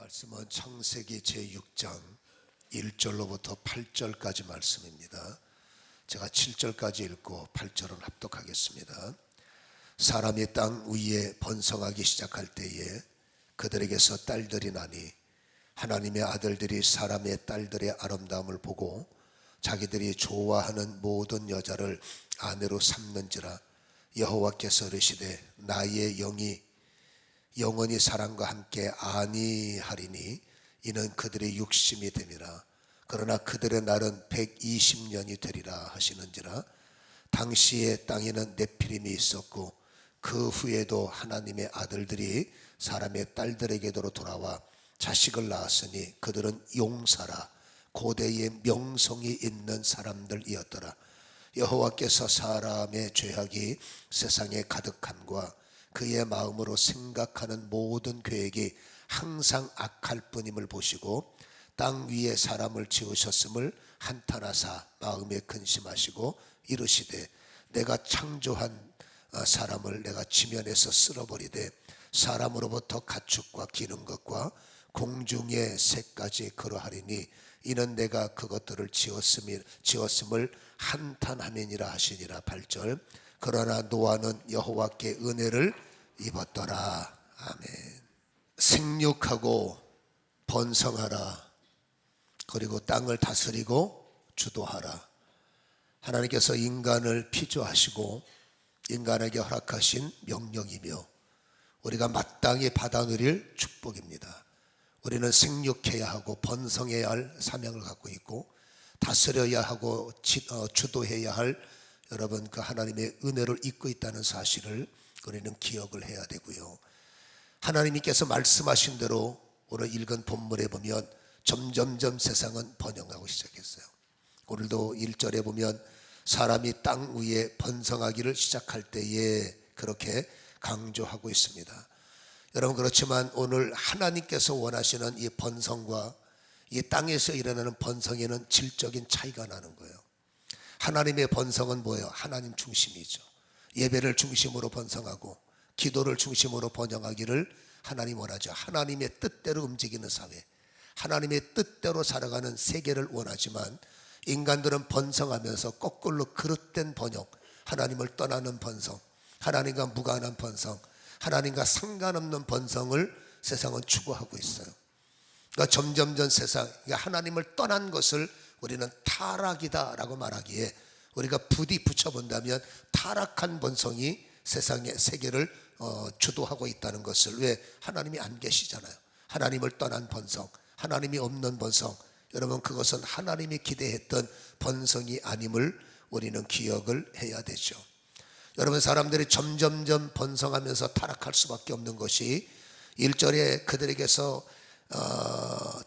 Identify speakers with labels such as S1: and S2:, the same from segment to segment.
S1: 말씀은 창세기 제6장 1절로부터 8절까지 말씀입니다. 제가 7절까지 읽고 8절은 합독하겠습니다. 사람이 땅 위에 번성하기 시작할 때에 그들에게서 딸들이 나니 하나님의 아들들이 사람의 딸들의 아름다움을 보고 자기들이 좋아하는 모든 여자를 아내로 삼는지라. 여호와께서 이르시되 나의 영이 영원히 사람과 함께 아니하리니 이는 그들의 육심이 됨이라. 그러나 그들의 날은 120년이 되리라 하시는지라. 당시에 땅에는 네피림이 있었고 그 후에도 하나님의 아들들이 사람의 딸들에게로 돌아와 자식을 낳았으니 그들은 용사라 고대의 명성이 있는 사람들이었더라. 여호와께서 사람의 죄악이 세상에 가득함과 그의 마음으로 생각하는 모든 계획이 항상 악할 뿐임을 보시고 땅 위에 사람을 지으셨음을 한탄하사 마음에 근심하시고 이르시되 내가 창조한 사람을 내가 지면에서 쓸어버리되 사람으로부터 가축과 기는 것과 공중의 새까지 그러하리니 이는 내가 그것들을 지었음을 한탄함이니라 하시니라. 8절. 그러나 노아는 여호와께 은혜를 입었더라. 아멘. 생육하고 번성하라. 그리고 땅을 다스리고 주도하라. 하나님께서 인간을 피조하시고 인간에게 허락하신 명령이며 우리가 마땅히 받아 누릴 축복입니다. 우리는 생육해야 하고 번성해야 할 사명을 갖고 있고 다스려야 하고 주도해야 할 여러분 그 하나님의 은혜를 입고 있다는 사실을 우리는 기억을 해야 되고요. 하나님께서 말씀하신 대로 오늘 읽은 본문에 보면 점점점 세상은 번영하고 시작했어요. 오늘도 1절에 보면 사람이 땅 위에 번성하기를 시작할 때에 그렇게 강조하고 있습니다. 여러분 그렇지만 오늘 하나님께서 원하시는 이 번성과 이 땅에서 일어나는 번성에는 질적인 차이가 나는 거예요. 하나님의 번성은 뭐예요? 하나님 중심이죠. 예배를 중심으로 번성하고 기도를 중심으로 번영하기를 하나님 원하죠. 하나님의 뜻대로 움직이는 사회, 하나님의 뜻대로 살아가는 세계를 원하지만 인간들은 번성하면서 거꾸로 그릇된 번영, 하나님을 떠나는 번성, 하나님과 무관한 번성, 하나님과 상관없는 번성을 세상은 추구하고 있어요. 그러니까 점점점 세상, 하나님을 떠난 것을 우리는 타락이다라고 말하기에 우리가 부디 붙여본다면 타락한 번성이 세상의 세계를 주도하고 있다는 것을. 왜? 하나님이 안 계시잖아요. 하나님을 떠난 번성, 하나님이 없는 번성, 여러분 그것은 하나님이 기대했던 번성이 아님을 우리는 기억을 해야 되죠. 여러분 사람들이 점점점 번성하면서 타락할 수밖에 없는 것이 1절에 그들에게서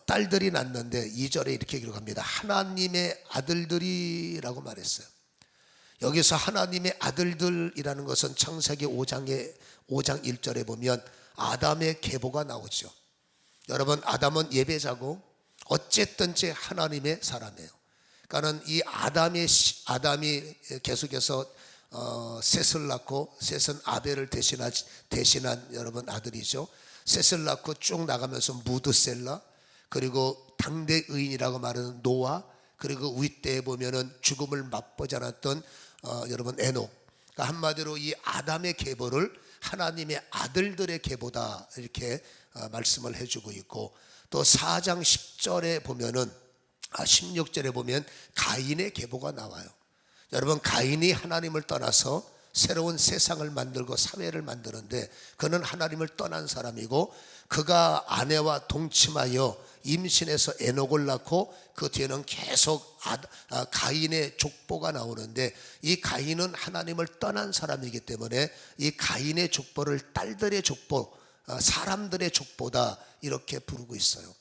S1: 딸들이 낳는데 2절에 이렇게 기록합니다. 하나님의 아들들이라고 말했어요. 여기서 하나님의 아들들이라는 것은 창세기 5장 1절에 보면 아담의 계보가 나오죠. 여러분 아담은 예배자고 어쨌든지 하나님의 사람이에요. 그러니까 이 아담이 계속해서 셋을 낳고 셋은 아벨을 대신한 여러분 아들이죠. 셋을 낳고 쭉 나가면서 무드셀라, 그리고 당대 의인이라고 말하는 노아, 그리고 윗대에 보면은 죽음을 맛보지 않았던 여러분 에녹. 그러니까 한마디로 이 아담의 계보를 하나님의 아들들의 계보다 이렇게 말씀을 해주고 있고, 또 4장 10절에 보면은 16절에 보면 가인의 계보가 나와요. 여러분 가인이 하나님을 떠나서 새로운 세상을 만들고 사회를 만드는데 그는 하나님을 떠난 사람이고 그가 아내와 동침하여 임신해서 에녹을 낳고 그 뒤에는 계속 가인의 족보가 나오는데 이 가인은 하나님을 떠난 사람이기 때문에 이 가인의 족보를 딸들의 족보, 사람들의 족보다 이렇게 부르고 있어요.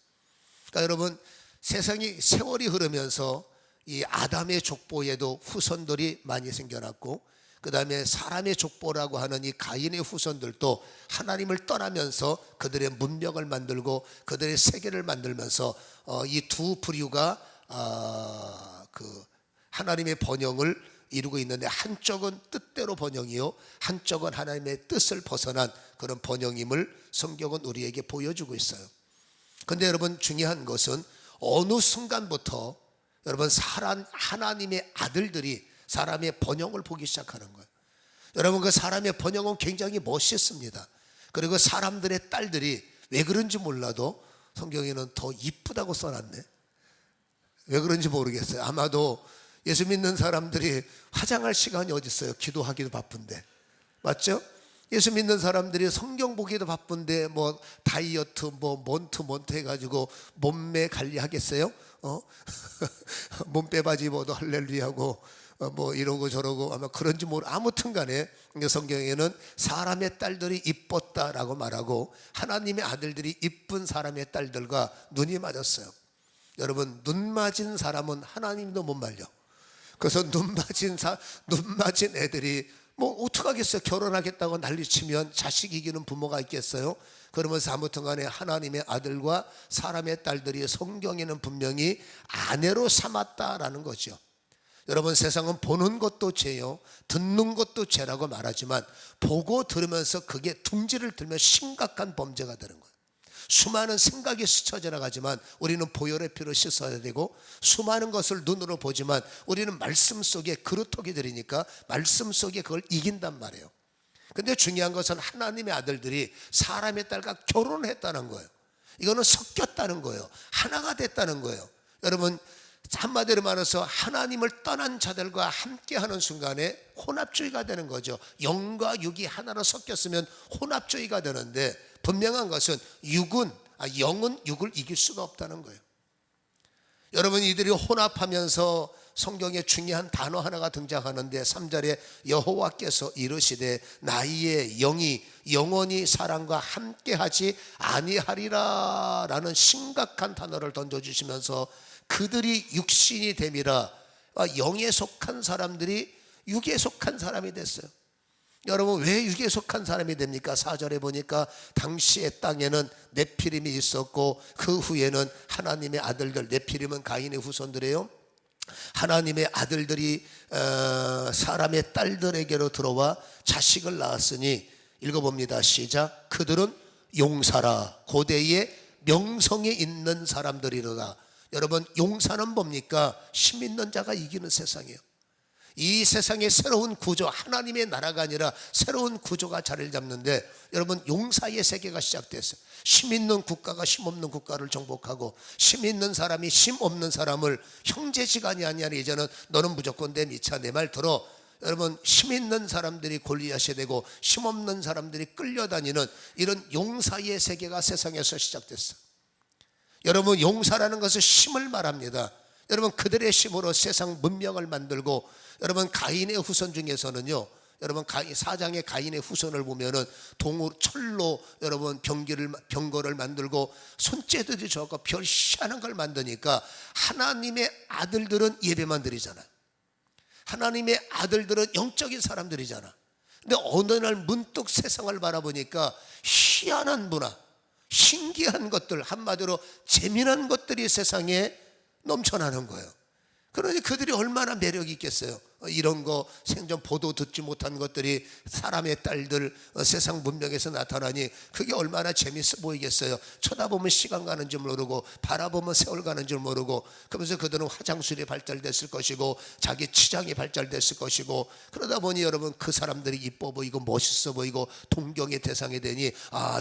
S1: 그러니까 여러분 세월이 흐르면서 이 아담의 족보에도 후손들이 많이 생겨났고 그 다음에 사람의 족보라고 하는 이 가인의 후손들도 하나님을 떠나면서 그들의 문명을 만들고 그들의 세계를 만들면서 이 두 부류가 하나님의 번영을 이루고 있는데 한쪽은 뜻대로 번영이요 한쪽은 하나님의 뜻을 벗어난 그런 번영임을 성경은 우리에게 보여주고 있어요. 근데 여러분 중요한 것은 어느 순간부터 여러분 하나님의 아들들이 사람의 번영을 보기 시작하는 거예요. 여러분 그 사람의 번영은 굉장히 멋있습니다. 그리고 사람들의 딸들이 왜 그런지 몰라도 성경에는 더 이쁘다고 써놨네. 왜 그런지 모르겠어요. 아마도 예수 믿는 사람들이 화장할 시간이 어디 있어요? 기도하기도 바쁜데. 맞죠? 예수 믿는 사람들이 성경 보기도 바쁜데 뭐 다이어트 몬트 해가지고 몸매 관리하겠어요? 몸 빼바지 입어도 할렐루야고 뭐 이러고 저러고 아마 그런지 아무튼 간에 성경에는 사람의 딸들이 이뻤다라고 말하고 하나님의 아들들이 이쁜 사람의 딸들과 눈이 맞았어요. 여러분 눈 맞은 사람은 하나님도 못 말려. 그래서 눈 맞은 애들이 뭐 어떡하겠어요. 결혼하겠다고 난리치면 자식 이기는 부모가 있겠어요. 그러면서 아무튼 간에 하나님의 아들과 사람의 딸들이 성경에는 분명히 아내로 삼았다라는 거죠. 여러분 세상은 보는 것도 죄요 듣는 것도 죄라고 말하지만 보고 들으면서 그게 둥지를 들면 심각한 범죄가 되는 거예요. 수많은 생각이 스쳐 지나가지만 우리는 보혈의 피로 씻어야 되고 수많은 것을 눈으로 보지만 우리는 말씀 속에 그루터기 들이니까 말씀 속에 그걸 이긴단 말이에요. 근데 중요한 것은 하나님의 아들들이 사람의 딸과 결혼했다는 거예요. 이거는 섞였다는 거예요. 하나가 됐다는 거예요. 여러분 한마디로 말해서 하나님을 떠난 자들과 함께하는 순간에 혼합주의가 되는 거죠. 영과 육이 하나로 섞였으면 혼합주의가 되는데 분명한 것은 영은 육을 이길 수가 없다는 거예요. 여러분 이들이 혼합하면서 성경에 중요한 단어 하나가 등장하는데 3절에 여호와께서 이르시되 나의 영이 영원히 사람과 함께하지 아니하리라 라는 심각한 단어를 던져주시면서 그들이 육신이 됨이라 영에 속한 사람들이 육에 속한 사람이 됐어요. 여러분 왜 육에 속한 사람이 됩니까? 4절에 보니까 당시의 땅에는 네피림이 있었고 그 후에는 하나님의 아들들, 네피림은 가인의 후손들이에요. 하나님의 아들들이 사람의 딸들에게로 들어와 자식을 낳았으니 읽어봅니다. 시작. 그들은 용사라 고대의 명성에 있는 사람들이로다. 여러분 용사는 뭡니까? 힘 있는 자가 이기는 세상이에요. 이 세상의 새로운 구조, 하나님의 나라가 아니라 새로운 구조가 자리를 잡는데 여러분 용사의 세계가 시작됐어요. 힘 있는 국가가 힘 없는 국가를 정복하고 힘 있는 사람이 힘 없는 사람을 형제지간이 아니라 이제는 너는 무조건 내 미차 내 말 들어. 여러분 힘 있는 사람들이 골리앗이 되고 힘 없는 사람들이 끌려다니는 이런 용사의 세계가 세상에서 시작됐어요. 여러분 용사라는 것은 힘을 말합니다. 여러분 그들의 힘으로 세상 문명을 만들고 여러분 가인의 후손 중에서는요 여러분 4장의 가인의 후손을 보면은 철로 여러분 병거를 만들고 손재들이 저거 별시하는 걸 만드니까 하나님의 아들들은 예배만 드리잖아요. 하나님의 아들들은 영적인 사람들이잖아. 근데 어느 날 문득 세상을 바라보니까 희한한 문화, 신기한 것들, 한마디로 재미난 것들이 세상에 넘쳐나는 거예요. 그러니 그들이 얼마나 매력이 있겠어요. 이런 거 생전 보도 듣지 못한 것들이 사람의 딸들 세상 문명에서 나타나니 그게 얼마나 재밌어 보이겠어요. 쳐다보면 시간 가는 줄 모르고 바라보면 세월 가는 줄 모르고 그러면서 그들은 화장술이 발달됐을 것이고 자기 치장이 발달됐을 것이고 그러다 보니 여러분 그 사람들이 이뻐 보이고 멋있어 보이고 동경의 대상이 되니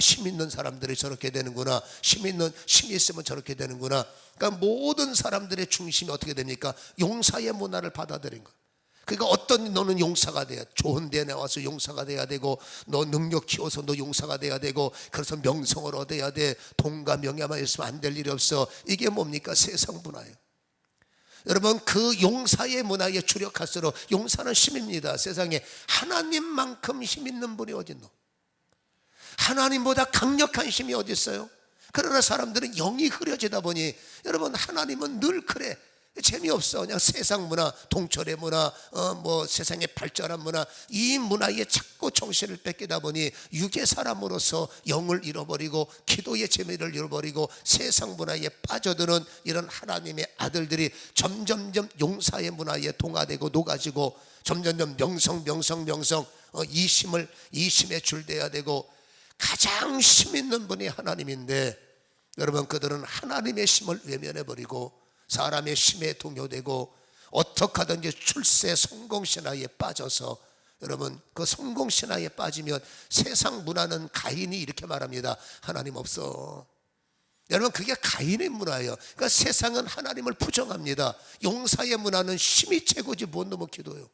S1: 힘 있는 사람들이 저렇게 되는구나. 힘이 있으면 저렇게 되는구나. 그러니까 모든 사람들의 중심이 어떻게 됩니까? 용사의 문화를 받아들인 거예요. 그러니까 어떤 너는 용사가 돼야 좋은 데 나와서 용사가 돼야 되고 너 능력 키워서 너 용사가 돼야 되고 그래서 명성을 얻어야 돼. 돈과 명예만 있으면 안 될 일이 없어. 이게 뭡니까? 세상 문화예요. 여러분 그 용사의 문화에 주력할수록 용사는 힘입니다. 세상에 하나님만큼 힘 있는 분이 어디 있노? 하나님보다 강력한 힘이 어디 있어요? 그러나 사람들은 영이 흐려지다 보니 여러분 하나님은 늘 그래 재미없어. 그냥 세상 문화, 동철의 문화, 세상의 발전한 문화, 이 문화에 자꾸 정신을 뺏기다 보니 육의 사람으로서 영을 잃어버리고 기도의 재미를 잃어버리고 세상 문화에 빠져드는 이런 하나님의 아들들이 점점점 용사의 문화에 동화되고 녹아지고 점점점 명성 이심에 줄대야 되고 가장 힘 있는 분이 하나님인데 여러분, 그들은 하나님의 심을 외면해버리고 사람의 심에 동요되고 어떻게 하든지 출세 성공신화에 빠져서, 여러분, 그 성공신화에 빠지면 세상 문화는 가인이 이렇게 말합니다. 하나님 없어. 여러분, 그게 가인의 문화예요. 그러니까 세상은 하나님을 부정합니다. 용사의 문화는 힘이 최고지 뭔 놈의 기도요.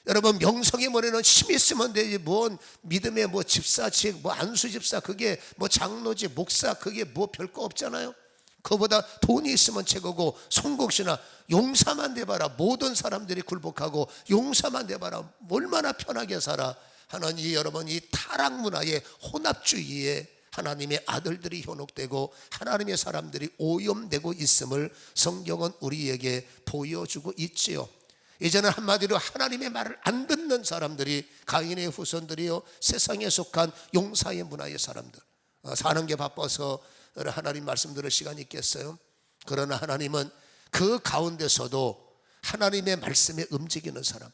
S1: 여러분, 명성의 문화는 힘이 있으면 되지 뭔 믿음의 뭐 집사직, 뭐 안수집사, 그게 뭐 장로지, 목사, 그게 뭐 별거 없잖아요. 그보다 돈이 있으면 최고고, 성공신화, 용사만 돼봐라. 모든 사람들이 굴복하고 용사만 돼봐라. 얼마나 편하게 살아. 하나님, 여러분, 이 타락 문화의 혼합주의에 하나님의 아들들이 현혹되고 하나님의 사람들이 오염되고 있음을 성경은 우리에게 보여주고 있지요. 이제는 한마디로 하나님의 말을 안 듣는 사람들이 가인의 후손들이요, 세상에 속한 용사의 문화의 사람들. 사는 게 바빠서 하나님 말씀 들을 시간이 있겠어요? 그러나 하나님은 그 가운데서도 하나님의 말씀에 움직이는 사람,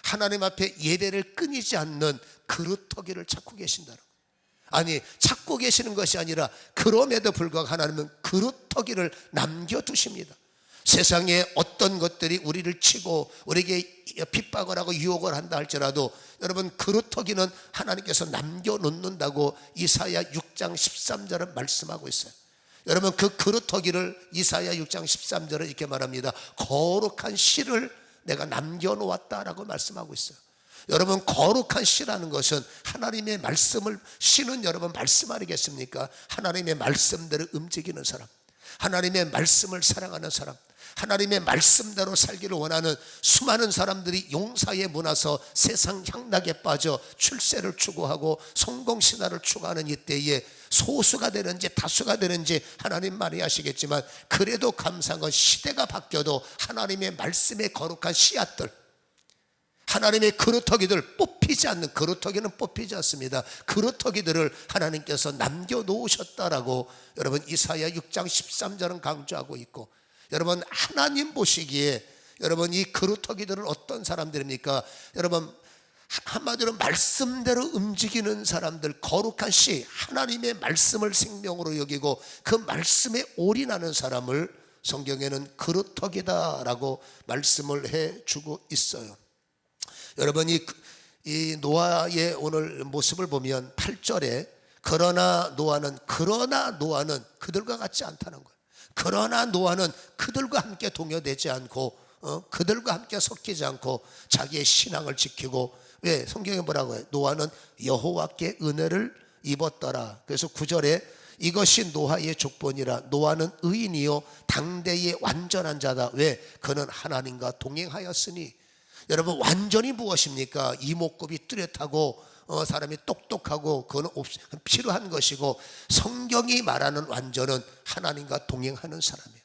S1: 하나님 앞에 예배를 끊이지 않는 그루터기를 찾고 계신다는 거예요. 아니, 찾고 계시는 것이 아니라 그럼에도 불구하고 하나님은 그루터기를 남겨두십니다. 세상에 어떤 것들이 우리를 치고 우리에게 핍박을 하고 유혹을 한다 할지라도 여러분, 그루터기는 하나님께서 남겨놓는다고 이사야 6장 13절은 말씀하고 있어요. 여러분, 그 그루터기를 이사야 6장 13절은 이렇게 말합니다. 거룩한 씨를 내가 남겨놓았다라고 말씀하고 있어요. 여러분, 거룩한 씨라는 것은 하나님의 말씀을, 씨는 여러분 말씀 아니겠습니까? 하나님의 말씀대로 움직이는 사람, 하나님의 말씀을 사랑하는 사람, 하나님의 말씀대로 살기를 원하는 수많은 사람들이 용사의 문화서 세상 향락에 빠져 출세를 추구하고 성공신화를 추구하는 이때에 소수가 되는지 다수가 되는지 하나님 많이 아시겠지만, 그래도 감사한 건 시대가 바뀌어도 하나님의 말씀의 거룩한 씨앗들, 하나님의 그루터기들, 뽑히지 않는, 그루터기는 뽑히지 않습니다. 그루터기들을 하나님께서 남겨놓으셨다라고 여러분 이사야 6장 13절은 강조하고 있고, 여러분 하나님 보시기에 여러분 이 그루터기들은 어떤 사람들입니까? 여러분 한마디로 말씀대로 움직이는 사람들, 거룩한 씨, 하나님의 말씀을 생명으로 여기고 그 말씀에 올인하는 사람을 성경에는 그루터기다라고 말씀을 해주고 있어요. 여러분, 이 노아의 오늘 모습을 보면 8절에 그러나 노아는 그들과 같지 않다는 거예요. 그러나 노아는 그들과 함께 동요되지 않고 그들과 함께 섞이지 않고 자기의 신앙을 지키고, 왜? 성경에 뭐라고 해요? 노아는 여호와께 은혜를 입었더라. 그래서 9절에 이것이 노아의 족본이라. 노아는 의인이요 당대의 완전한 자다. 왜? 그는 하나님과 동행하였으니. 여러분, 완전히 무엇입니까? 이목구비 뚜렷하고 사람이 똑똑하고 그건 필요한 것이고, 성경이 말하는 완전은 하나님과 동행하는 사람이에요.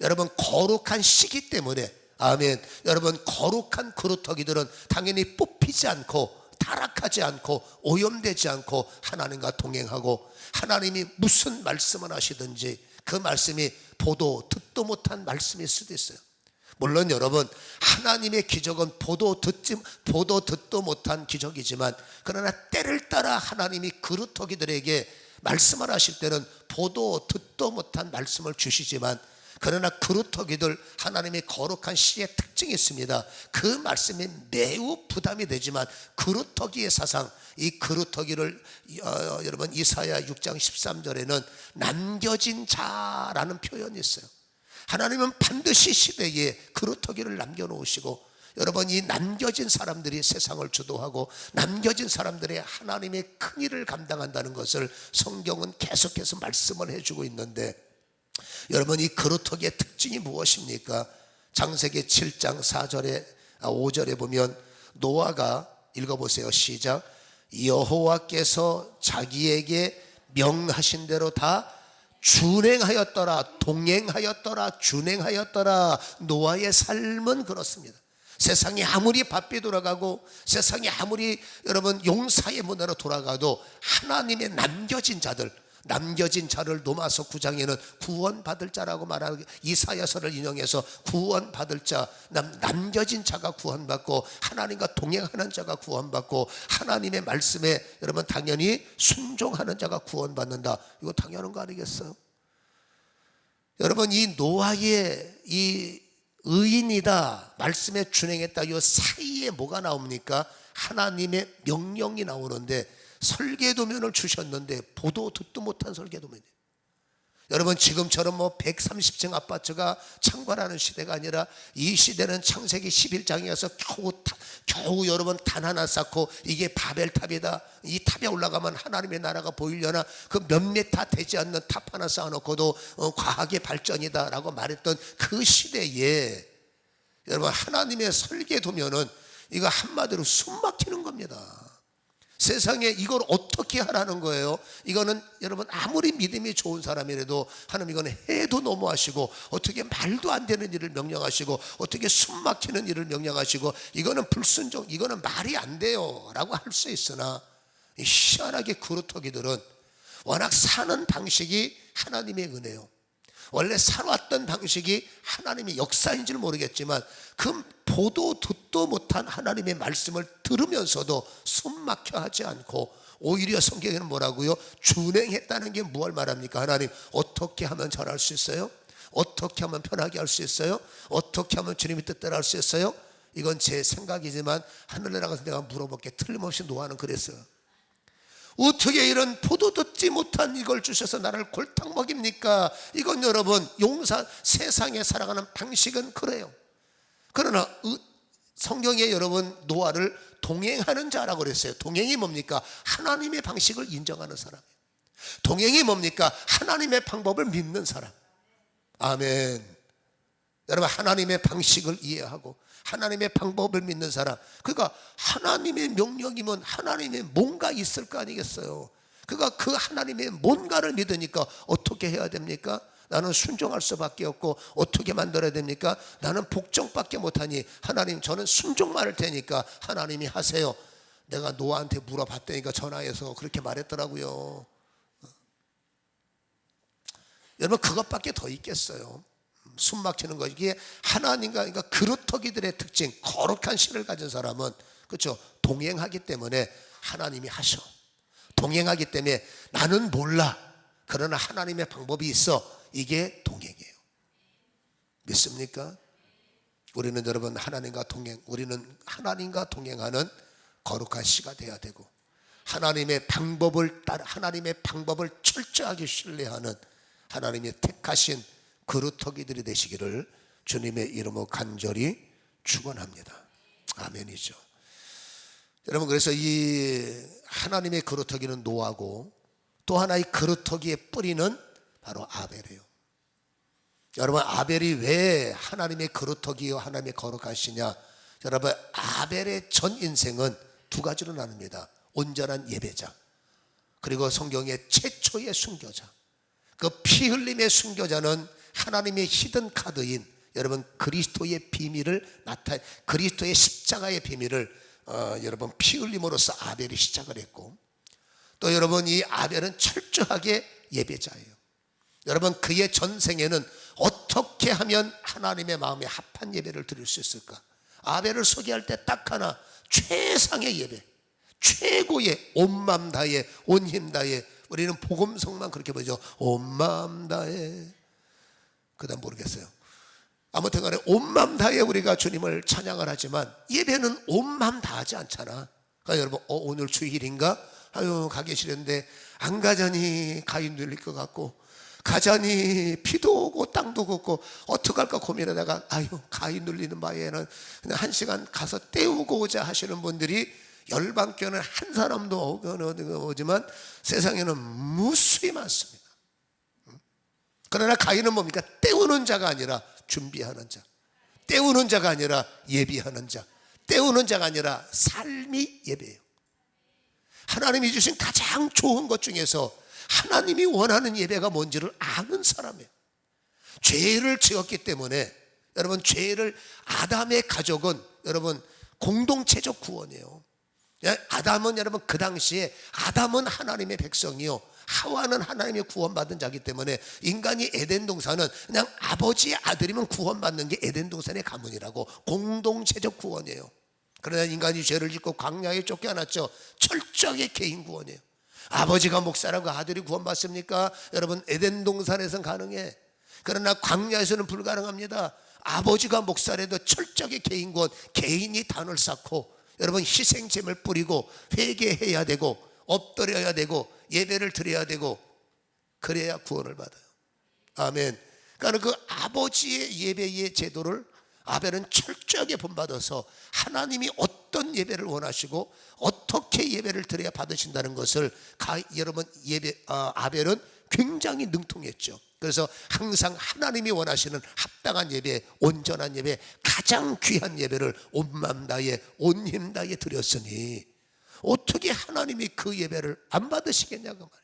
S1: 여러분, 거룩한 시기 때문에, 아멘, 여러분 거룩한 그루터기들은 당연히 뽑히지 않고 타락하지 않고 오염되지 않고 하나님과 동행하고, 하나님이 무슨 말씀을 하시든지 그 말씀이 보도 듣도 못한 말씀일 수도 있어요. 물론 여러분, 하나님의 기적은 보도 듣도 못한 기적이지만, 그러나 때를 따라 하나님이 그루터기들에게 말씀을 하실 때는 보도 듣도 못한 말씀을 주시지만, 그러나 그루터기들, 하나님의 거룩한 씨의 특징이 있습니다. 그 말씀이 매우 부담이 되지만 그루터기의 사상, 이 그루터기를 여러분 이사야 6장 13절에는 남겨진 자라는 표현이 있어요. 하나님은 반드시 시대에 그루터기를 남겨놓으시고, 여러분 이 남겨진 사람들이 세상을 주도하고 남겨진 사람들의 하나님의 큰 일을 감당한다는 것을 성경은 계속해서 말씀을 해주고 있는데, 여러분 이 그루터기의 특징이 무엇입니까? 창세기 7장 5절에 보면 노아가, 읽어보세요, 시작. 여호와께서 자기에게 명하신 대로 다 준행하였더라, 동행하였더라, 준행하였더라. 노아의 삶은 그렇습니다. 세상이 아무리 바삐 돌아가고 세상이 아무리 여러분 용사의 문화로 돌아가도 하나님의 남겨진 자를 로마서 9장에는 구원받을 자라고 말하고, 이사야서를 인용해서 구원받을 자, 남겨진 자가 구원받고 하나님과 동행하는 자가 구원받고 하나님의 말씀에 여러분 당연히 순종하는 자가 구원받는다. 이거 당연한 거 아니겠어요? 여러분, 이 노아의 이 의인이다, 말씀에 준행했다, 이 사이에 뭐가 나옵니까? 하나님의 명령이 나오는데, 설계도면을 주셨는데 보도 듣도 못한 설계도면이에요. 여러분, 지금처럼 130층 아파트가 창관하는 시대가 아니라, 이 시대는 창세기 11장에서 겨우 여러분 단 하나 쌓고, 이게 바벨탑이다, 이 탑에 올라가면 하나님의 나라가 보이려나, 그 몇몇 다 되지 않는 탑 하나 쌓아놓고도 과학의 발전이다 라고 말했던 그 시대에, 여러분 하나님의 설계도면은 이거 한마디로 숨 막히는 겁니다. 세상에 이걸 어떻게 하라는 거예요? 이거는 여러분 아무리 믿음이 좋은 사람이라도 하나님 이거는 해도 너무하시고, 어떻게 말도 안 되는 일을 명령하시고, 어떻게 숨 막히는 일을 명령하시고, 이거는 불순종, 이거는 말이 안 돼요 라고 할 수 있으나, 이 희한하게 그루터기들은 워낙 사는 방식이 하나님의 은혜요, 원래 살아왔던 방식이 하나님의 역사인지는 모르겠지만, 그 보도 듣도 못한 하나님의 말씀을 들으면서도 숨 막혀 하지 않고, 오히려 성경에는 뭐라고요? 준행했다는 게 무엇을 말합니까? 하나님 어떻게 하면 전할 수 있어요? 어떻게 하면 편하게 할 수 있어요? 어떻게 하면 주님의 뜻대로 할 수 있어요? 이건 제 생각이지만 하늘에 나가서 내가 물어볼게. 틀림없이 노아는 그랬어요. 어떻게 이런 포도 듣지 못한 이걸 주셔서 나를 골탕 먹입니까? 이건 여러분, 세상에 살아가는 방식은 그래요. 그러나 성경에 여러분 노아를 동행하는 자라고 그랬어요. 동행이 뭡니까? 하나님의 방식을 인정하는 사람이에요. 동행이 뭡니까? 하나님의 방법을 믿는 사람. 아멘. 여러분, 하나님의 방식을 이해하고 하나님의 방법을 믿는 사람, 그러니까 하나님의 명령이면 하나님의 뭔가 있을 거 아니겠어요? 그러니까 그 하나님의 뭔가를 믿으니까 어떻게 해야 됩니까? 나는 순종할 수밖에 없고, 어떻게 만들어야 됩니까? 나는 복종밖에 못하니 하나님 저는 순종만 할 테니까 하나님이 하세요. 내가 노아한테 물어봤다니까 전화해서 그렇게 말했더라고요. 여러분, 그것밖에 더 있겠어요? 숨 막히는 거. 이게 하나님과, 그러니까 그루터기들의 특징, 거룩한 신을 가진 사람은, 그렇죠, 동행하기 때문에 하나님이 하셔. 동행하기 때문에 나는 몰라, 그러나 하나님의 방법이 있어. 이게 동행이에요. 믿습니까? 우리는 여러분 우리는 하나님과 동행하는 거룩한 씨가 되어야 되고, 하나님의 방법을 철저하게 신뢰하는 하나님의 택하신 그루터기들이 되시기를 주님의 이름으로 간절히 축원합니다. 아멘이죠. 여러분, 그래서 이 하나님의 그루터기는 노아고, 또 하나의 그루터기의 뿌리는 바로 아벨이에요. 여러분, 아벨이 왜 하나님의 그루터기요 하나님의 거룩하시냐? 여러분, 아벨의 전 인생은 두 가지로 나눕니다. 온전한 예배자, 그리고 성경의 최초의 순교자. 그 피 흘림의 순교자는 하나님의 히든 카드인 여러분 그리스도의 비밀을 그리스도의 십자가의 비밀을 여러분 피 흘림으로써 아벨이 시작을 했고, 또 여러분 이 아벨은 철저하게 예배자예요. 여러분, 그의 전생에는 어떻게 하면 하나님의 마음에 합한 예배를 드릴 수 있을까? 아벨을 소개할 때 딱 하나, 최상의 예배, 최고의 온 맘 다해 온 힘 다해. 우리는 복음성만 그렇게 보죠. 온 맘 다해. 그 다음 모르겠어요. 아무튼 간에 온 맘 다해 우리가 주님을 찬양을 하지만, 예배는 온 맘 다하지 않잖아. 그러니까 여러분, 오늘 주일인가? 아유, 가기 싫은데 안 가자니 가위 눌릴 것 같고, 가자니 비도 오고 땅도 걷고 어떡할까 고민하다가, 아유, 가위 눌리는 바에는 그냥 1시간 가서 때우고 오자 하시는 분들이 열방교회는 한 사람도 오지만 세상에는 무수히 많습니다. 그러나 가위는 뭡니까? 때우는 자가 아니라 준비하는 자, 때우는 자가 아니라 예비하는 자, 때우는 자가 아니라 삶이 예배예요. 하나님이 주신 가장 좋은 것 중에서 하나님이 원하는 예배가 뭔지를 아는 사람이에요. 죄를 지었기 때문에 여러분, 아담의 가족은 여러분 공동체적 구원이에요. 아담은 여러분 그 당시에 아담은 하나님의 백성이요, 하와는 하나님의 구원받은 자기 때문에 인간이 에덴 동산은 그냥 아버지의 아들이면 구원받는 게 에덴 동산의 가문이라고, 공동체적 구원이에요. 그러나 인간이 죄를 짓고 광야에 쫓겨났죠. 철저하게 개인 구원이에요. 아버지가 목사라고 아들이 구원받습니까? 여러분, 에덴 동산에선 가능해. 그러나 광야에서는 불가능합니다. 아버지가 목사라도 철저하게 개인이 단을 쌓고 여러분 희생제물 뿌리고 회개해야 되고 엎드려야 되고 예배를 드려야 되고 그래야 구원을 받아요. 아멘. 그러니까 그 아버지의 예배의 제도를 아벨은 철저하게 본받아서 하나님이 어떤 예배를 원하시고 어떻게 예배를 드려야 받으신다는 것을 여러분 아벨은 굉장히 능통했죠. 그래서 항상 하나님이 원하시는 합당한 예배, 온전한 예배, 가장 귀한 예배를 온 맘 다해 온 힘 다해 드렸으니 어떻게 하나님이 그 예배를 안 받으시겠냐고 말이에요.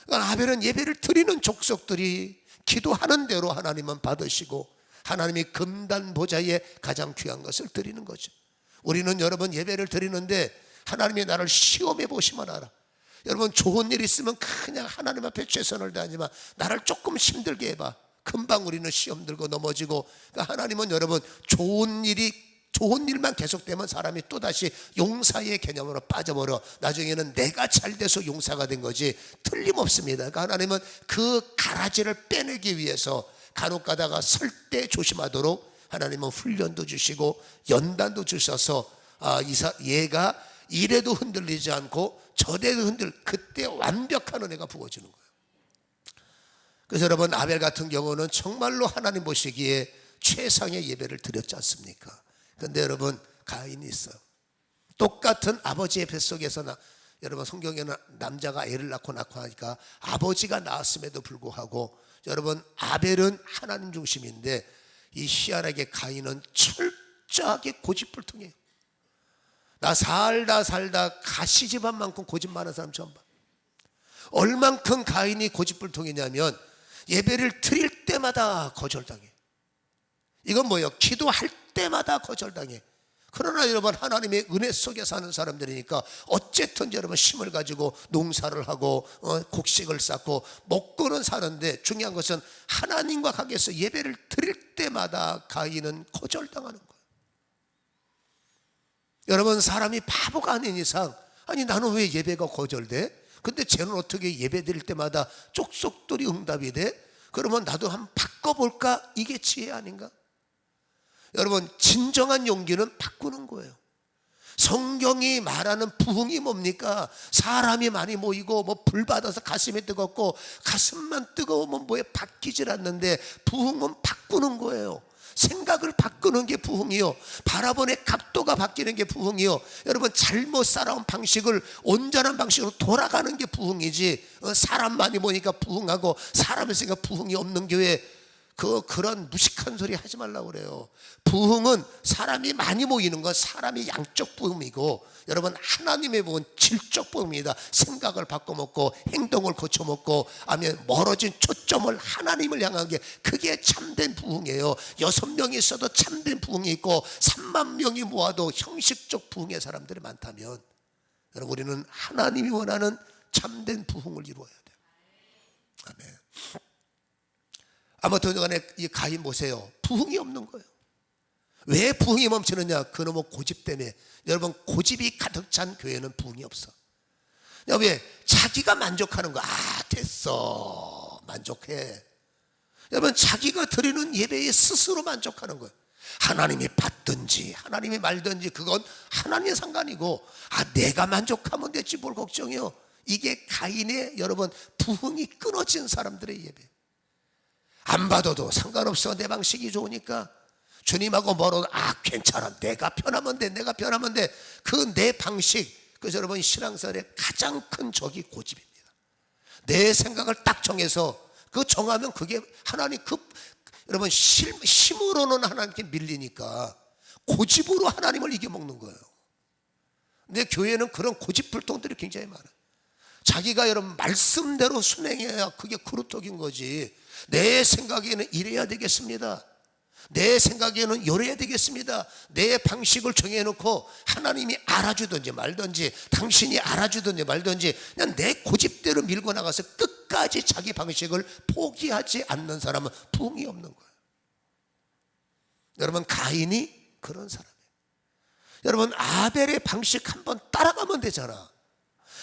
S1: 그러니까 아벨은 예배를 드리는 족속들이 기도하는 대로 하나님은 받으시고 하나님이 금단 보좌에 가장 귀한 것을 드리는 거죠. 우리는 여러분 예배를 드리는데 하나님이 나를 시험해 보시면 알아. 여러분 좋은 일 있으면 그냥 하나님 앞에 최선을 다하지만 나를 조금 힘들게 해봐. 금방 우리는 시험 들고 넘어지고. 그러니까 하나님은 여러분 좋은 일만 계속되면 사람이 또다시 용사의 개념으로 빠져버려. 나중에는 내가 잘 돼서 용사가 된 거지 틀림없습니다. 그러니까 하나님은 그 가라지를 빼내기 위해서 간혹 가다가 설 때 조심하도록 하나님은 훈련도 주시고 연단도 주셔서 얘가 이래도 흔들리지 않고 저래도 그때 완벽한 은혜가 부어지는 거예요. 그래서 여러분 아벨 같은 경우는 정말로 하나님 보시기에 최상의 예배를 드렸지 않습니까? 그런데 여러분 가인이 있어요. 똑같은 아버지의 뱃속에서 여러분 성경에는 남자가 애를 낳고 하니까 아버지가 낳았음에도 불구하고 여러분 아벨은 하나님 중심인데 이 희한하게 가인은 철저하게 고집불통해요. 나 살다 가시집안만큼 고집 많은 사람 처음 봐. 얼만큼 가인이 고집불통이냐면 예배를 드릴 때마다 거절당해. 이건 뭐예요? 기도할 때마다 거절당해. 그러나 여러분 하나님의 은혜 속에 사는 사람들이니까 어쨌든 여러분 힘을 가지고 농사를 하고 곡식을 쌓고 먹고는 사는데 중요한 것은 하나님과 관계에서 예배를 드릴 때마다 가인은 거절당하는 거예요. 여러분 사람이 바보가 아닌 이상 아니 나는 왜 예배가 거절돼? 근데 쟤는 어떻게 예배 드릴 때마다 쪽속들이 응답이 돼? 그러면 나도 한번 바꿔볼까? 이게 지혜 아닌가? 여러분 진정한 용기는 바꾸는 거예요. 성경이 말하는 부흥이 뭡니까? 사람이 많이 모이고 불 받아서 가슴이 뜨겁고 가슴만 뜨거우면 뭐에 바뀌질 않는데 부흥은 바꾸는 거예요. 생각을 바꾸는 게 부흥이요. 바라보는 각도가 바뀌는 게 부흥이요. 여러분 잘못 살아온 방식을 온전한 방식으로 돌아가는 게 부흥이지 사람 많이 모이니까 부흥하고 사람 있으니까 부흥이 없는 교회 그런 무식한 소리 하지 말라고 그래요. 부흥은 사람이 많이 모이는 건 사람이 양적 부흥이고 여러분 하나님의 부흥은 질적 부흥입니다. 생각을 바꿔먹고 행동을 고쳐먹고 아니면 멀어진 초점을 하나님을 향한 게 그게 참된 부흥이에요. 6명이 있어도 참된 부흥이 있고 3만 명이 모아도 형식적 부흥의 사람들이 많다면 여러분 우리는 하나님이 원하는 참된 부흥을 이루어야 돼요. 아멘. 아무튼 간에 이 가인 보세요. 부흥이 없는 거예요. 왜 부흥이 멈추느냐? 그놈의 고집 때문에. 여러분 고집이 가득 찬 교회는 부흥이 없어. 왜? 자기가 만족하는 거야. 됐어 만족해. 여러분 자기가 드리는 예배에 스스로 만족하는 거예요. 하나님이 받든지 하나님이 말든지 그건 하나님의 상관이고 내가 만족하면 됐지 뭘 걱정해요. 이게 가인의 여러분 부흥이 끊어진 사람들의 예배. 안 받아도 상관없어. 내 방식이 좋으니까 주님하고 멀어도 괜찮아. 내가 편하면 돼. 그 내 방식. 그래서 여러분 신앙생활의 가장 큰 적이 고집입니다. 내 생각을 딱 정해서 그 정하면 그게 하나님 여러분 힘으로는 하나님께 밀리니까 고집으로 하나님을 이겨먹는 거예요. 근데 교회는 그런 고집불통들이 굉장히 많아요. 자기가 여러분 말씀대로 순행해야 그게 그루떡인 거지. 내 생각에는 이래야 되겠습니다. 내 생각에는 요래야 되겠습니다. 내 방식을 정해놓고 하나님이 알아주든지 말든지 당신이 알아주든지 말든지 그냥 내 고집대로 밀고 나가서 끝까지 자기 방식을 포기하지 않는 사람은 부흥이 없는 거예요. 여러분 가인이 그런 사람이에요. 여러분 아벨의 방식 한번 따라가면 되잖아.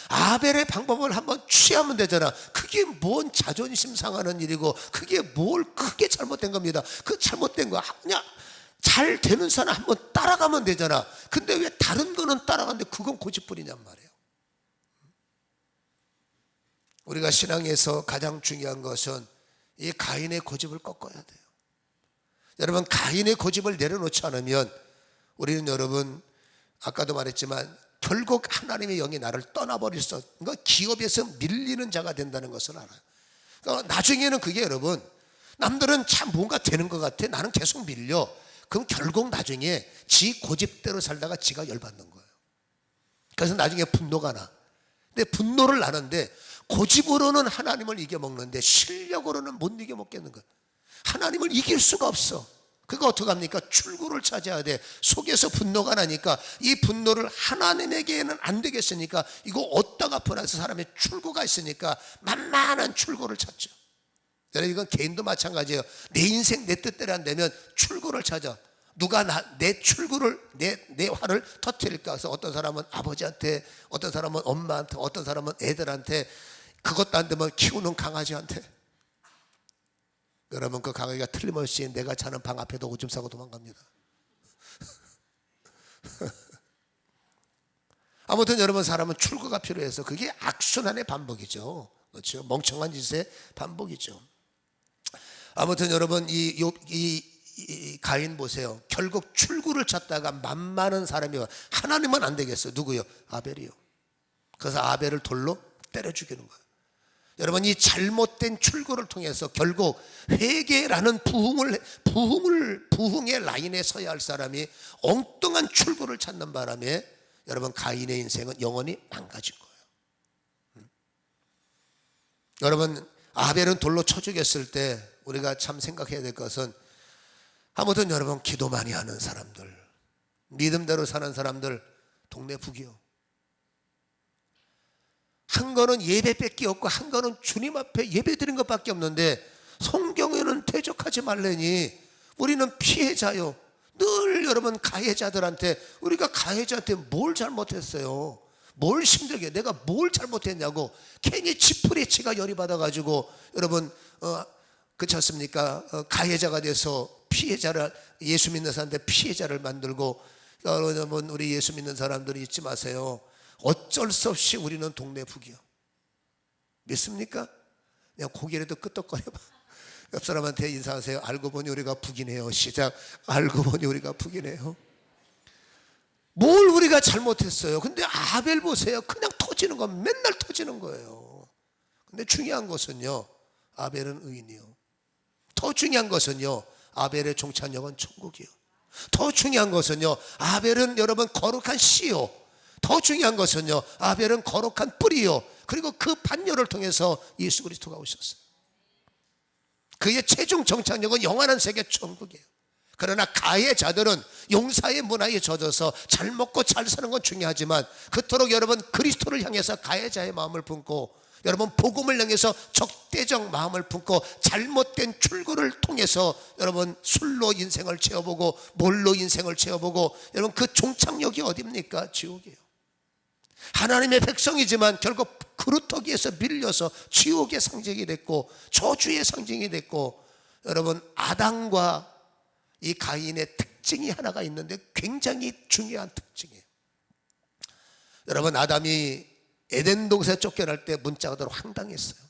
S1: 아벨의 방법을 한번 취하면 되잖아. 그게 뭔 자존심 상하는 일이고 그게 뭘 크게 잘못된 겁니다. 그 잘못된 거 그냥 잘 되는 사람 한번 따라가면 되잖아. 근데 왜 다른 거는 따라가는데 그건 고집부리냔 말이에요. 우리가 신앙에서 가장 중요한 것은 이 가인의 고집을 꺾어야 돼요. 여러분, 가인의 고집을 내려놓지 않으면 우리는 여러분 아까도 말했지만 결국 하나님의 영이 나를 떠나버릴 수, 그러니까 기업에서 밀리는 자가 된다는 것을 알아요. 그러니까 나중에는 그게 여러분, 남들은 참 뭔가 되는 것 같아, 나는 계속 밀려. 그럼 결국 나중에 지 고집대로 살다가 지가 열받는 거예요. 그래서 나중에 분노가 나. 근데 분노를 나는데 고집으로는 하나님을 이겨먹는데 실력으로는 못 이겨먹겠는 거예요. 하나님을 이길 수가 없어. 그거 어떡합니까? 출구를 찾아야 돼. 속에서 분노가 나니까 이 분노를 하나님에게는 안 되겠으니까 이거 어디다가 보내서 사람의 출구가 있으니까 만만한 출구를 찾죠. 여러분, 이건 개인도 마찬가지예요. 내 인생 내 뜻대로 안 되면 출구를 찾아. 누가 내 출구를 내 화를 터뜨릴까. 그래서 어떤 사람은 아버지한테, 어떤 사람은 엄마한테, 어떤 사람은 애들한테, 그것도 안 되면 키우는 강아지한테. 여러분, 그 강아지가 틀림없이 내가 자는 방 앞에도 오줌 싸고 도망갑니다. 아무튼 여러분, 사람은 출구가 필요해서 그게 악순환의 반복이죠. 그렇죠? 멍청한 짓의 반복이죠. 아무튼 여러분, 이 가인 보세요. 결국 출구를 찾다가 만만한 사람이 하나님은 안 되겠어요. 누구요? 아벨이요. 그래서 아벨을 돌로 때려 죽이는 거예요. 여러분, 이 잘못된 출구를 통해서 결국 회개라는 부흥의 라인에 서야 할 사람이 엉뚱한 출구를 찾는 바람에 여러분, 가인의 인생은 영원히 망가진 거예요. 여러분, 아벨은 돌로 쳐 죽였을 때 우리가 참 생각해야 될 것은, 아무튼 여러분, 기도 많이 하는 사람들, 믿음대로 사는 사람들, 동네 북이요. 한 거는 예배밖에 없고 한 거는 주님 앞에 예배 드린 것밖에 없는데 성경에는 대적하지 말래니 우리는 피해자요. 늘 여러분, 가해자들한테, 우리가 가해자한테 뭘 잘못했어요? 뭘 힘들게, 내가 뭘 잘못했냐고 괜히 지푸리치가 열이 받아가지고 여러분, 그렇지 않습니까? 가해자가 돼서 피해자를, 예수 믿는 사람한테 피해자를 만들고. 여러분, 우리 예수 믿는 사람들이 잊지 마세요. 어쩔 수 없이 우리는 동네 북이요. 믿습니까? 그냥 고개라도 끄덕거려봐. 옆 사람한테 인사하세요. 알고 보니 우리가 북이네요. 시작. 알고 보니 우리가 북이네요. 뭘 우리가 잘못했어요? 근데 아벨 보세요. 그냥 터지는 거, 맨날 터지는 거예요. 근데 중요한 것은요, 아벨은 의인이요. 더 중요한 것은요, 아벨의 종착역은 천국이요. 더 중요한 것은요, 아벨은 여러분 거룩한 씨요. 더 중요한 것은요, 아벨은 거룩한 뿌리요. 그리고 그 반열을 통해서 예수 그리스도가 오셨어요. 그의 최종 정착역은 영원한 세계 천국이에요. 그러나 가해자들은 용사의 문화에 젖어서 잘 먹고 잘 사는 건 중요하지만 그토록 여러분 그리스도를 향해서 가해자의 마음을 품고, 여러분 복음을 향해서 적대적 마음을 품고 잘못된 출구를 통해서 여러분 술로 인생을 채워보고 몰로 인생을 채워보고, 여러분 그 종착역이 어디입니까? 지옥이에요. 하나님의 백성이지만 결국 그루터기에서 밀려서 지옥의 상징이 됐고 저주의 상징이 됐고, 여러분 아담과 이 가인의 특징이 하나가 있는데 굉장히 중요한 특징이에요. 여러분, 아담이 에덴 동산에 쫓겨날 때 문자가대로 황당했어요.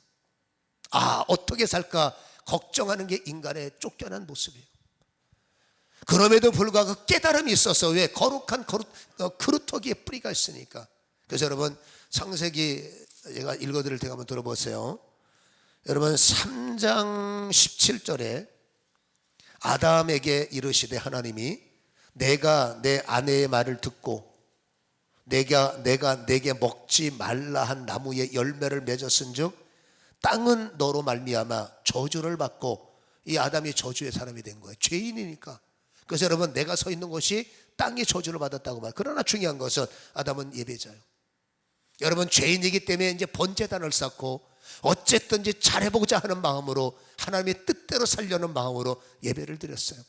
S1: 아, 어떻게 살까 걱정하는 게 인간의 쫓겨난 모습이에요. 그럼에도 불구하고 깨달음이 있어서, 왜? 거룩한 그루터기에 뿌리가 있으니까. 그래서 여러분, 창세기 제가 읽어드릴 테니까 한번 들어보세요. 여러분 3장 17절에 아담에게 이르시되 하나님이 내가 내 아내의 말을 듣고 내가 내게 먹지 말라 한 나무의 열매를 맺었은즉 땅은 너로 말미암아 저주를 받고, 이 아담이 저주의 사람이 된 거예요. 죄인이니까. 그래서 여러분, 내가 서 있는 곳이 땅이 저주를 받았다고 말. 그러나 중요한 것은 아담은 예배자예요. 여러분, 죄인이기 때문에 이제 번제단을 쌓고 어쨌든지 잘해보자 하는 마음으로, 하나님의 뜻대로 살려는 마음으로 예배를 드렸어요.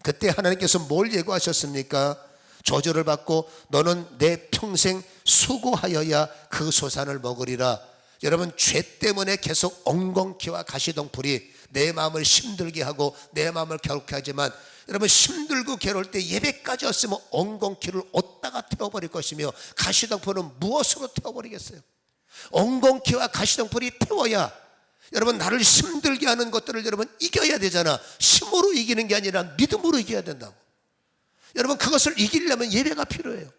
S1: 그때 하나님께서 뭘 예고하셨습니까? 저주를 받고 너는 내 평생 수고하여야 그 소산을 먹으리라. 여러분, 죄 때문에 계속 엉겅퀴와 가시덩불이 내 마음을 힘들게 하고 내 마음을 괴롭게 하지만, 여러분, 힘들고 괴로울 때 예배까지 왔으면 엉겅퀴를 어디다가 태워버릴 것이며 가시덩불은 무엇으로 태워버리겠어요? 엉겅퀴와 가시덩불이 태워야, 여러분, 나를 힘들게 하는 것들을 여러분 이겨야 되잖아. 힘으로 이기는 게 아니라 믿음으로 이겨야 된다고. 여러분, 그것을 이기려면 예배가 필요해요.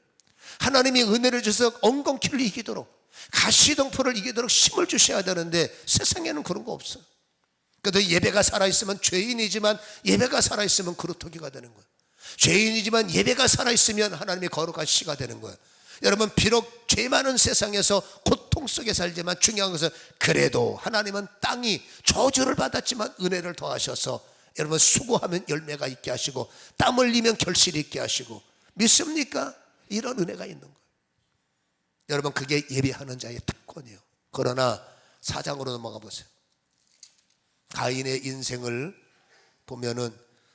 S1: 하나님이 은혜를 주셔서 엉겅퀴를 이기도록, 가시덩불을 이기도록 힘을 주셔야 되는데 세상에는 그런 거 없어요. 그래도 예배가 살아있으면, 죄인이지만 예배가 살아있으면 그루터기가 되는 거예요. 죄인이지만 예배가 살아있으면 하나님의 거룩한 시가 되는 거예요. 여러분, 비록 죄 많은 세상에서 고통 속에 살지만 중요한 것은, 그래도 하나님은 땅이 저주를 받았지만 은혜를 더하셔서 여러분 수고하면 열매가 있게 하시고 땀 흘리면 결실이 있게 하시고, 믿습니까? 이런 은혜가 있는 거예요. 여러분, 그게 예배하는 자의 특권이에요. 그러나 4장으로 넘어가 보세요. 가인의 인생을 보면은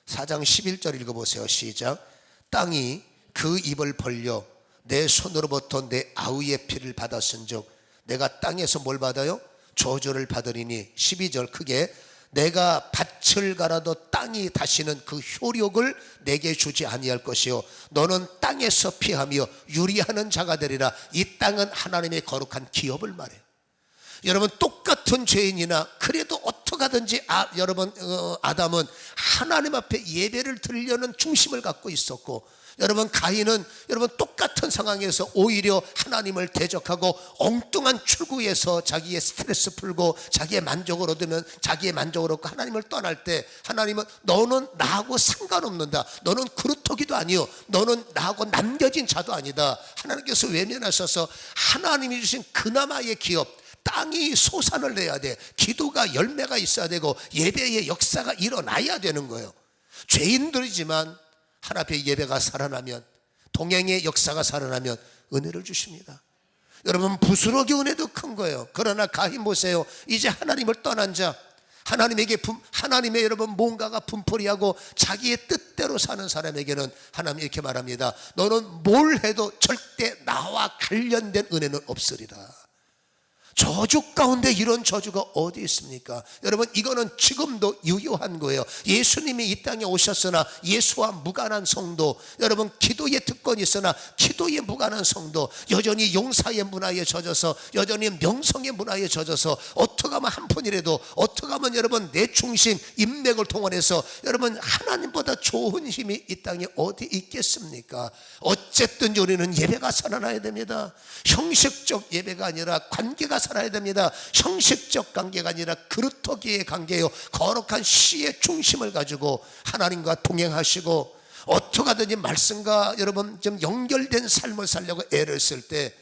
S1: 4장 11절 읽어보세요. 시작. 땅이 그 입을 벌려 내 손으로부터 내 아우의 피를 받았은즉 내가 땅에서 뭘 받아요? 저주를 받으리니. 12절 크게, 내가 밭을 갈아도 땅이 다시는 그 효력을 내게 주지 아니할 것이요 너는 땅에서 피하며 유리하는 자가 되리라. 이 땅은 하나님의 거룩한 기업을 말해요. 여러분, 똑같은 죄인이나 그래도 어떡하든지 여러분 아담은 하나님 앞에 예배를 드리려는 중심을 갖고 있었고, 여러분 가인은 여러분 똑같은 상황에서 오히려 하나님을 대적하고 엉뚱한 출구에서 자기의 스트레스 풀고 자기의 만족을 얻으면 자기의 만족을 얻고 하나님을 떠날 때, 하나님은 너는 나하고 상관없는다, 너는 그루터기도 아니요, 너는 나하고 남겨진 자도 아니다. 하나님께서 외면하셔서 하나님이 주신 그나마의 기업, 땅이 소산을 내야 돼. 기도가 열매가 있어야 되고 예배의 역사가 일어나야 되는 거예요. 죄인들이지만 하나님 앞에 예배가 살아나면, 동행의 역사가 살아나면 은혜를 주십니다. 여러분, 부스러기 은혜도 큰 거예요. 그러나 가인 보세요. 이제 하나님을 떠난 자, 하나님의 여러분 뭔가가 분풀이하고 자기의 뜻대로 사는 사람에게는 하나님이 이렇게 말합니다. 너는 뭘 해도 절대 나와 관련된 은혜는 없으리라. 저주 가운데 이런 저주가 어디 있습니까? 여러분, 이거는 지금도 유효한 거예요. 예수님이 이 땅에 오셨으나 예수와 무관한 성도, 여러분 기도의 특권이 있으나 기도에 무관한 성도, 여전히 용사의 문화에 젖어서, 여전히 명성의 문화에 젖어서, 어떻게 하면 한 푼이라도, 어떻게 하면 여러분 내 중심 인맥을 동원해서 여러분 하나님보다 좋은 힘이 이 땅에 어디 있겠습니까? 어쨌든 우리는 예배가 살아나야 됩니다. 형식적 예배가 아니라 관계가 살아야 됩니다. 형식적 관계가 아니라 그루터기의 관계요, 거룩한 시의 중심을 가지고 하나님과 동행하시고, 어떻게 하든지 말씀과 여러분 좀 연결된 삶을 살려고 애를 쓸 때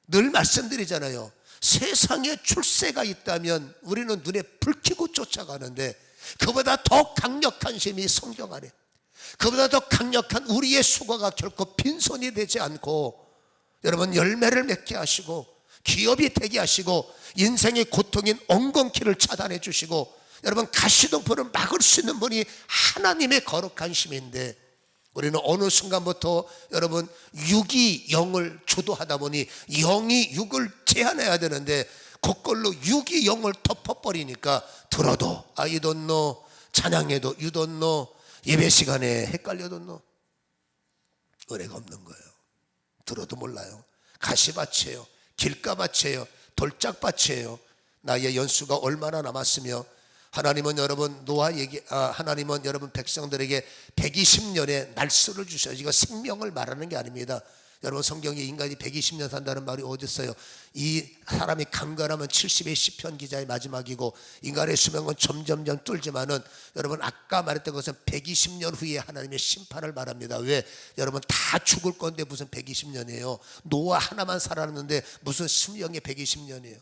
S1: 늘 말씀드리잖아요. 세상에 출세가 있다면 우리는 눈에 불 켜고 쫓아가는데, 그보다 더 강력한 힘이 성경 안에, 그보다 더 강력한 우리의 수고가 결코 빈손이 되지 않고 여러분 열매를 맺게 하시고 기업이 되게 하시고 인생의 고통인 엉겅퀴를 차단해 주시고, 여러분 가시덤불을 막을 수 있는 분이 하나님의 거룩한 힘인데, 우리는 어느 순간부터 여러분 육이 영을 주도하다 보니 영이 육을 제한해야 되는데 그걸로 육이 영을 덮어버리니까 들어도 I don't know, 찬양해도 you don't know, 예배 시간에 헷갈려 don't know, 은혜가 없는 거예요. 들어도 몰라요. 가시밭이에요, 길가밭이에요, 돌짝밭이에요. 나의 연수가 얼마나 남았으며, 하나님은 여러분 하나님은 여러분 백성들에게 120년의 날수를 주셔요. 이거 생명을 말하는 게 아닙니다. 여러분 성경에 인간이 120년 산다는 말이 어디 있어요? 이 사람이 강건하면 70의 시편 기자의 마지막이고, 인간의 수명은 점점점 뚫지만은 여러분 아까 말했던 것은 120년 후에 하나님의 심판을 말합니다. 왜? 여러분 다 죽을 건데 무슨 120년이에요? 노아 하나만 살았는데 무슨 수명이 120년이에요?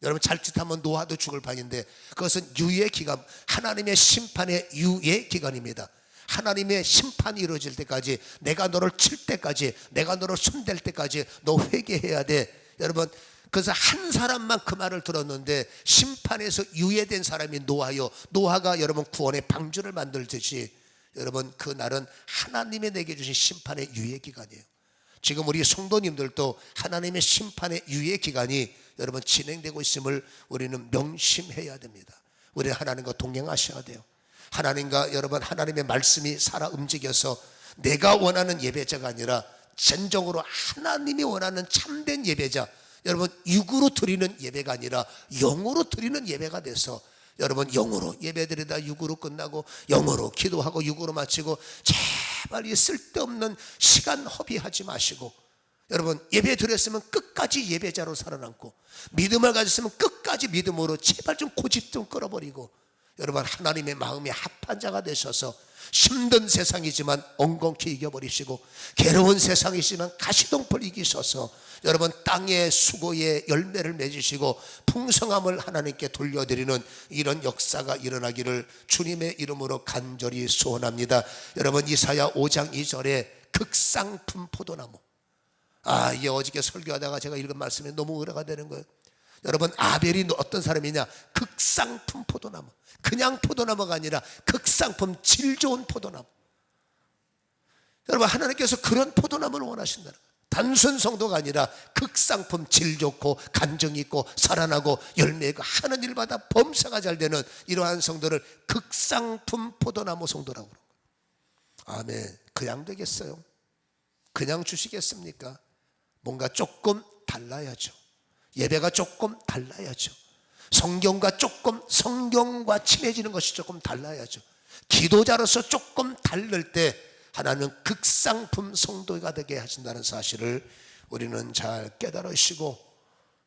S1: 여러분 자칫하면 노아도 죽을 판인데, 그것은 유예 기간, 하나님의 심판의 유예 기간입니다. 하나님의 심판이 이루어질 때까지, 내가 너를 칠 때까지, 내가 너를 손댈 때까지 너 회개해야 돼. 여러분, 그래서 한 사람만 그 말을 들었는데 심판에서 유예된 사람이 노아요. 노아가 여러분 구원의 방주를 만들듯이 여러분 그날은 하나님이 내게 주신 심판의 유예 기간이에요. 지금 우리 성도님들도 하나님의 심판의 유예 기간이 여러분 진행되고 있음을 우리는 명심해야 됩니다. 우리는 하나님과 동행하셔야 돼요. 하나님과 여러분 하나님의 말씀이 살아 움직여서 내가 원하는 예배자가 아니라 진정으로 하나님이 원하는 참된 예배자, 여러분 육으로 드리는 예배가 아니라 영으로 드리는 예배가 돼서 여러분 영으로 예배드리다 육으로 끝나고 영으로 기도하고 육으로 마치고 제발 이 쓸데없는 시간 허비하지 마시고 여러분 예배 드렸으면 끝까지 예배자로 살아남고 믿음을 가졌으면 끝까지 믿음으로 제발 좀 고집 좀 끌어버리고 여러분 하나님의 마음에 합한 자가 되셔서 힘든 세상이지만 엉겅퀴 이겨버리시고 괴로운 세상이지만 가시덤불 이기셔서 여러분 땅의 수고의 열매를 맺으시고 풍성함을 하나님께 돌려드리는 이런 역사가 일어나기를 주님의 이름으로 간절히 소원합니다. 여러분 이사야 5장 2절에 극상품 포도나무, 이게 어저께 설교하다가 제가 읽은 말씀에 너무 의뢰가 되는 거예요. 여러분 아벨이 어떤 사람이냐? 극상품 포도나무, 그냥 포도나무가 아니라 극상품 질 좋은 포도나무. 여러분 하나님께서 그런 포도나무를 원하신다는 거예요. 단순 성도가 아니라 극상품 질 좋고 간정 있고 살아나고 열매 있고 하는 일마다 범사가 잘 되는 이러한 성도를 극상품 포도나무 성도라고 그러는 거예요. 아멘. 그냥 되겠어요? 그냥 주시겠습니까? 뭔가 조금 달라야죠. 예배가 조금 달라야죠. 성경과 친해지는 것이 조금 달라야죠. 기도자로서 조금 다를 때 하나님은 극상품 성도가 되게 하신다는 사실을 우리는 잘 깨달으시고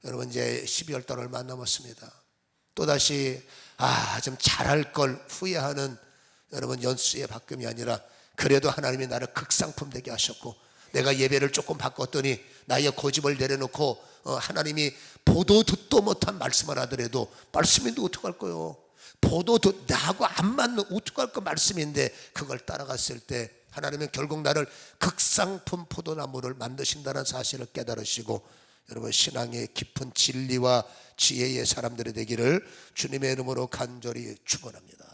S1: 여러분 이제 12월 달 얼마 안 남았습니다. 또다시 좀 잘할 걸 후회하는 여러분 연수의 바꿈이 아니라 그래도 하나님이 나를 극상품 되게 하셨고 내가 예배를 조금 바꿨더니 나의 고집을 내려놓고 하나님이 보도 듣도 못한 말씀을 하더라도 말씀인데 어떡할 거요? 나하고 안 맞는 어떡할 거 말씀인데 그걸 따라갔을 때 하나님은 결국 나를 극상품 포도나무를 만드신다는 사실을 깨달으시고 여러분 신앙의 깊은 진리와 지혜의 사람들이 되기를 주님의 이름으로 간절히 축원합니다.